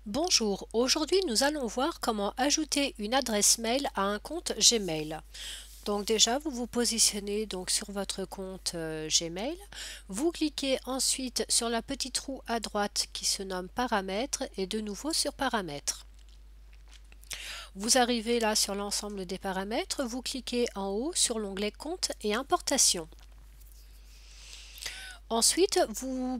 Bonjour, aujourd'hui nous allons voir comment ajouter une adresse mail à un compte Gmail. Donc déjà vous vous positionnez donc sur votre compte Gmail, vous cliquez ensuite sur la petite roue à droite qui se nomme paramètres et de nouveau sur paramètres. Vous arrivez là sur l'ensemble des paramètres, vous cliquez en haut sur l'onglet compte et importation. Ensuite, vous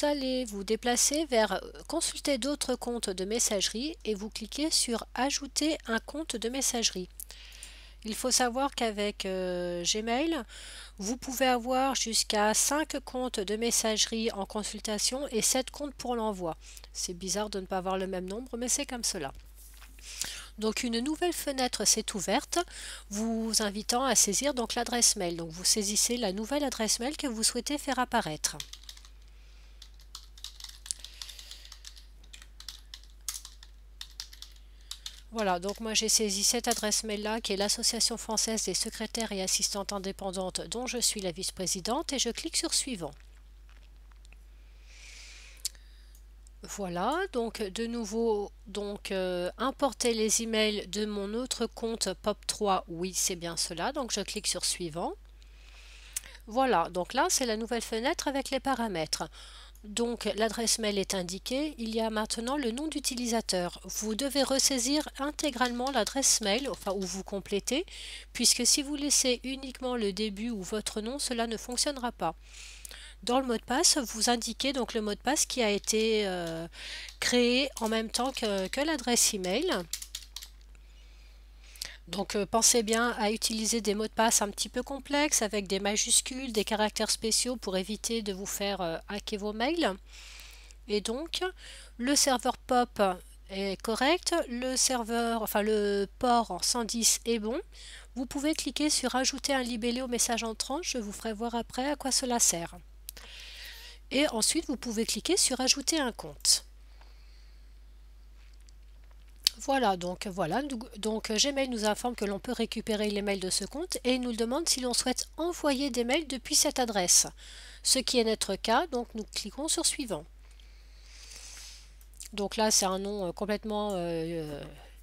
allez vous déplacer vers consulter d'autres comptes de messagerie et vous cliquez sur ajouter un compte de messagerie. Il faut savoir qu'avec Gmail, vous pouvez avoir jusqu'à 5 comptes de messagerie en consultation et 7 comptes pour l'envoi. C'est bizarre de ne pas avoir le même nombre, mais c'est comme cela. Donc une nouvelle fenêtre s'est ouverte, vous invitant à saisir donc l'adresse mail. Donc vous saisissez la nouvelle adresse mail que vous souhaitez faire apparaître. Voilà, donc moi j'ai saisi cette adresse mail-là qui est l'Association française des secrétaires et assistantes indépendantes dont je suis la vice-présidente et je clique sur suivant. Voilà, donc de nouveau, importer les emails de mon autre compte POP3, oui c'est bien cela, donc je clique sur suivant. Voilà, donc là c'est la nouvelle fenêtre avec les paramètres. Donc l'adresse mail est indiquée, il y a maintenant le nom d'utilisateur. Vous devez ressaisir intégralement l'adresse mail, enfin où vous complétez, puisque si vous laissez uniquement le début ou votre nom, cela ne fonctionnera pas. Dans le mot de passe, vous indiquez donc le mot de passe qui a été créé en même temps que l'adresse email. Donc pensez bien à utiliser des mots de passe un petit peu complexes avec des majuscules, des caractères spéciaux pour éviter de vous faire hacker vos mails. Et donc le serveur POP est correct, le serveur, enfin le port 110 est bon. Vous pouvez cliquer sur ajouter un libellé au message entrant, je vous ferai voir après à quoi cela sert. Et ensuite vous pouvez cliquer sur ajouter un compte. Voilà, donc Gmail nous informe que l'on peut récupérer les mails de ce compte et il nous demande si l'on souhaite envoyer des mails depuis cette adresse. Ce qui est notre cas, donc nous cliquons sur suivant. Donc là c'est un nom complètement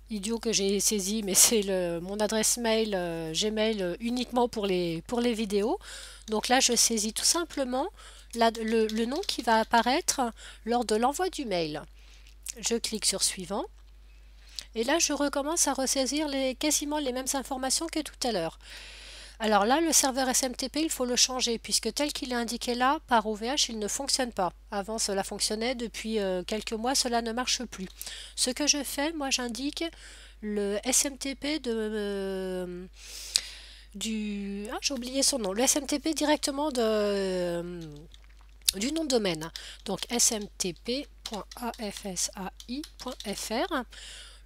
idiot que j'ai saisi, mais c'est mon adresse mail Gmail uniquement pour les vidéos. Donc là je saisis tout simplement le nom qui va apparaître lors de l'envoi du mail. Je clique sur suivant. Et là, je recommence à ressaisir quasiment les mêmes informations que tout à l'heure. Alors là, le serveur SMTP, il faut le changer, puisque tel qu'il est indiqué là, par OVH, il ne fonctionne pas. Avant, cela fonctionnait, depuis quelques mois, cela ne marche plus. Ce que je fais, moi, j'indique le SMTP du... Ah, j'ai oublié son nom. Le SMTP directement du nom de domaine. Donc smtp.afsai.fr.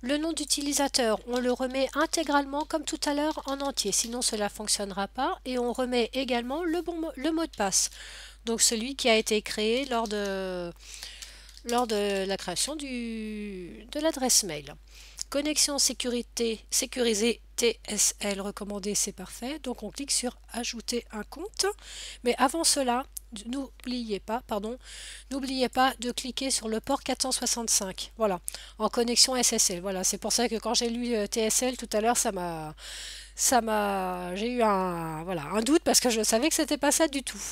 Le nom d'utilisateur, on le remet intégralement comme tout à l'heure en entier, sinon cela ne fonctionnera pas. Et on remet également le mot de passe, donc celui qui a été créé lors de la création de l'adresse mail. Connexion sécurisée TSL recommandée, c'est parfait. Donc on clique sur ajouter un compte. Mais avant cela, n'oubliez pas de cliquer sur le port 465. Voilà, en connexion SSL. Voilà, c'est pour ça que quand j'ai lu TSL tout à l'heure, j'ai eu un doute parce que je savais que c'était pas ça du tout.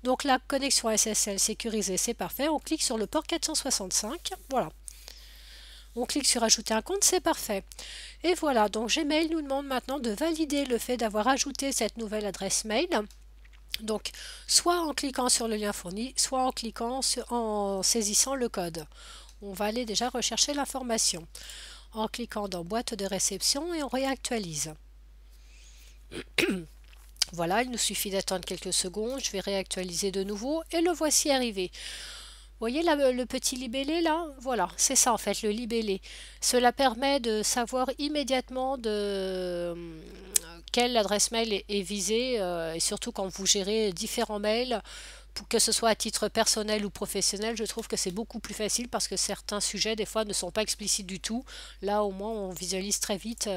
Donc la connexion SSL sécurisée, c'est parfait. On clique sur le port 465. Voilà. On clique sur ajouter un compte, c'est parfait. Et voilà, donc Gmail nous demande maintenant de valider le fait d'avoir ajouté cette nouvelle adresse mail. Donc, soit en cliquant sur le lien fourni, soit en saisissant le code. On va aller déjà rechercher l'information. En cliquant dans boîte de réception et on réactualise. Voilà, il nous suffit d'attendre quelques secondes. Je vais réactualiser de nouveau et le voici arrivé. Vous voyez là, le petit libellé là? Voilà, c'est ça en fait, le libellé. Cela permet de savoir immédiatement quelle adresse mail est visée et surtout quand vous gérez différents mails, pour que ce soit à titre personnel ou professionnel, je trouve que c'est beaucoup plus facile parce que certains sujets des fois ne sont pas explicites du tout. Là au moins on visualise très vite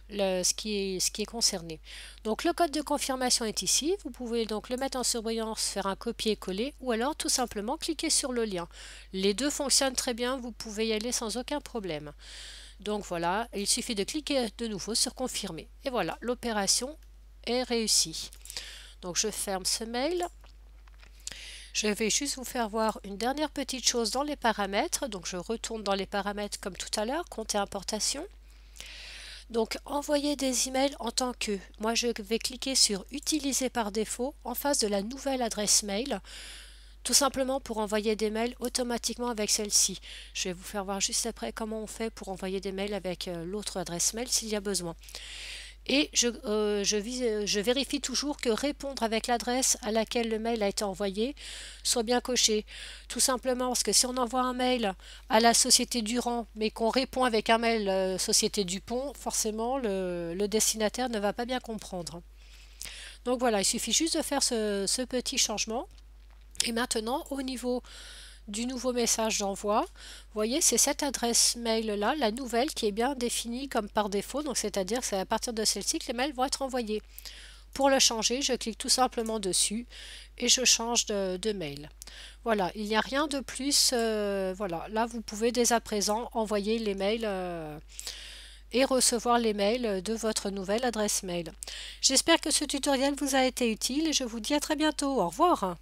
ce qui est concerné. Donc le code de confirmation est ici, vous pouvez donc le mettre en surbrillance, faire un copier-coller ou alors tout simplement cliquer sur le lien. Les deux fonctionnent très bien, vous pouvez y aller sans aucun problème. Donc voilà, il suffit de cliquer de nouveau sur confirmer. Et voilà, l'opération est réussie. Donc je ferme ce mail. Je vais juste vous faire voir une dernière petite chose dans les paramètres. Donc je retourne dans les paramètres comme tout à l'heure, compte et importation. Donc envoyer des emails en tant que, moi je vais cliquer sur utiliser par défaut en face de la nouvelle adresse mail, tout simplement pour envoyer des mails automatiquement avec celle-ci. Je vais vous faire voir juste après comment on fait pour envoyer des mails avec l'autre adresse mail s'il y a besoin. Et je vérifie toujours que répondre avec l'adresse à laquelle le mail a été envoyé soit bien coché. Tout simplement parce que si on envoie un mail à la société Durand, mais qu'on répond avec un mail société Dupont, forcément le destinataire ne va pas bien comprendre. Donc voilà, il suffit juste de faire ce petit changement. Et maintenant, au niveau du nouveau message d'envoi, vous voyez, c'est cette adresse mail-là, la nouvelle, qui est bien définie comme par défaut. Donc, c'est-à-dire que c'est à partir de celle-ci que les mails vont être envoyés. Pour le changer, je clique tout simplement dessus et je change de mail. Voilà, il n'y a rien de plus. Voilà, là, vous pouvez dès à présent envoyer les mails et recevoir les mails de votre nouvelle adresse mail. J'espère que ce tutoriel vous a été utile et je vous dis à très bientôt. Au revoir.